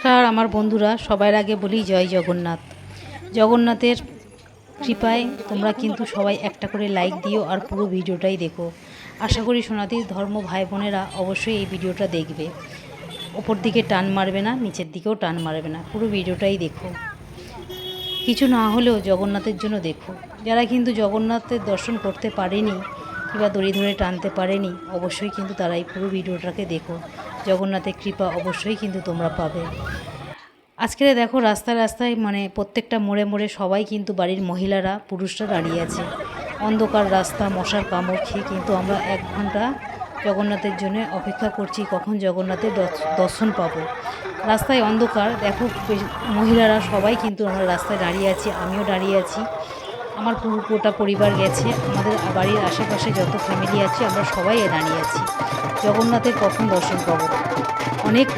নমস্কার আমার বন্ধুরা, সবার আগে বলি জয় জগন্নাথ। জগন্নাথের কৃপায় তোমরা কিন্তু সবাই একটা করে লাইক দিও আর পুরো ভিডিওটাই দেখো। আশা করি সনাতনী ধর্ম ভাই বোনেরা অবশ্যই এই ভিডিওটা দেখবে। ওপর দিকে টান মারবে না, নিচের দিকেও টান মারবে না, পুরো ভিডিওটাই দেখো। কিছু না হলেও জগন্নাথের জন্য দেখো। যারা কিন্তু জগন্নাথের দর্শন করতে পারেনি কিংবা দড়ি ধরে টানতে পারেনি, অবশ্যই কিন্তু তারা এই পুরো ভিডিওটাকে দেখো। জগন্নাথের কৃপা অবশ্যই কিন্তু তোমরা পাবে। আজকে দেখো রাস্তায় রাস্তায় প্রত্যেকটা মোড়ে মোড়ে সবাই কিন্তু বাড়ির মহিলারা পুরুষরা দাঁড়িয়ে আছে। অন্ধকার রাস্তা, মশার কামড় খেয়ে কিন্তু আমরা 1 ঘন্টা জগন্নাথের জন্য অপেক্ষা করছি কখন জগন্নাথের দর্শন পাবো। রাস্তায় অন্ধকার, দেখো মহিলারা সবাই কিন্তু আমরা রাস্তায় দাঁড়িয়ে আছি, আমিও দাঁড়িয়ে আছি। আমার গোটা পরিবার গেছে, আমাদের বাড়ির আশেপাশে যত ফ্যামিলি আছে আমরা সবাই দাঁড়িয়ে আছি জগন্নাথের কখন দর্শন পাবো। অনেক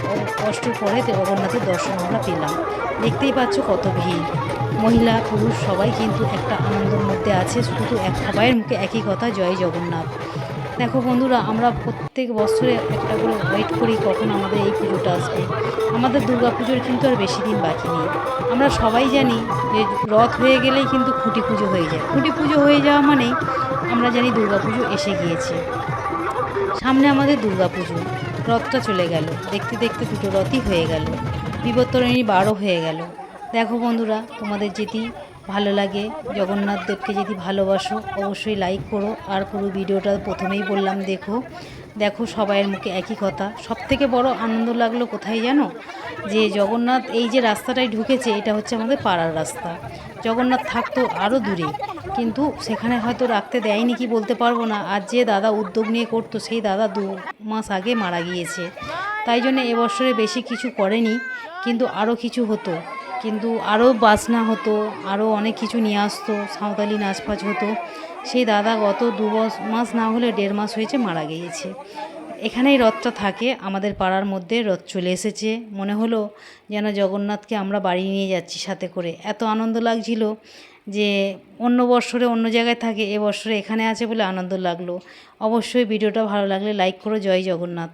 কষ্ট করে জগন্নাথের দর্শন আমরা পেলাম। দেখতেই পাচ্ছ কত ভিড়, মহিলা পুরুষ সবাই কিন্তু একটা আনন্দের মধ্যে আছে। শুধু সবাইয়ের মুখে একই কথা, জয় জগন্নাথ। দেখো বন্ধুরা, আমরা প্রত্যেক বছরে একটা করে ওয়েট করি কখন আমাদের এই পুজোটা আসবে। আমাদের দুর্গা পুজোর কিন্তু আর বেশি দিন বাকি নেই। আমরা সবাই জানি যে রথ হয়ে গেলেই কিন্তু খুঁটি পুজো হয়ে যায়। খুঁটি পুজো হয়ে যাওয়া মানেই আমরা জানি দুর্গা পুজো এসে গিয়েছে। সামনে আমাদের দুর্গা পুজো, রথটা চলে গেল, দেখতে দেখতে 2টো রথই হয়ে গেল, বিবর্তনী 12 হয়ে গেল। দেখো বন্ধুরা, তোমাদের যদি ভালো লাগে, জগন্নাথ দেবকে যদি ভালোবাসো, অবশ্যই লাইক করো। আর পুরো ভিডিওটা প্রথমেই বললাম দেখো। দেখো সবাইয়ের মুখে একই কথা। সবথেকে বড় আনন্দ লাগলো কোথায় জানো? যে জগন্নাথ এই যে রাস্তাটায় ঢুকেছে, এটা হচ্ছে আমাদের পাড়ার রাস্তা। জগন্নাথ থাকতো আরও দূরে, কিন্তু সেখানে হয়তো রাখতে দেয়নি কি বলতে পারবো না। আর যে দাদা উদ্যোগ নিয়ে করতো, সেই দাদা 2 মাস আগে মারা গিয়েছে। তাই জন্য এবছরে বেশি কিছু করেনি, কিন্তু আরও কিছু হতো, কিন্তু আরও বাজনা হতো, আরও অনেক কিছু নিয়ে আসতো, সাঁওতালি নাচপাচ হতো। সেই দাদা গত 2 মাস না হলে 1.5 মাস হয়েছে মারা গিয়েছে। এখানেই রথটা থাকে, আমাদের পাড়ার মধ্যে রথ চলে এসেছে। মনে হলো যেন জগন্নাথকে আমরা বাড়ি নিয়ে যাচ্ছি সাথে করে। এত আনন্দ লাগছিল যে অন্য বৎসরে অন্য জায়গায় থাকে, এবছরে এখানে আছে বলে আনন্দ লাগলো। অবশ্যই ভিডিওটা ভালো লাগলে লাইক করো। জয় জগন্নাথ।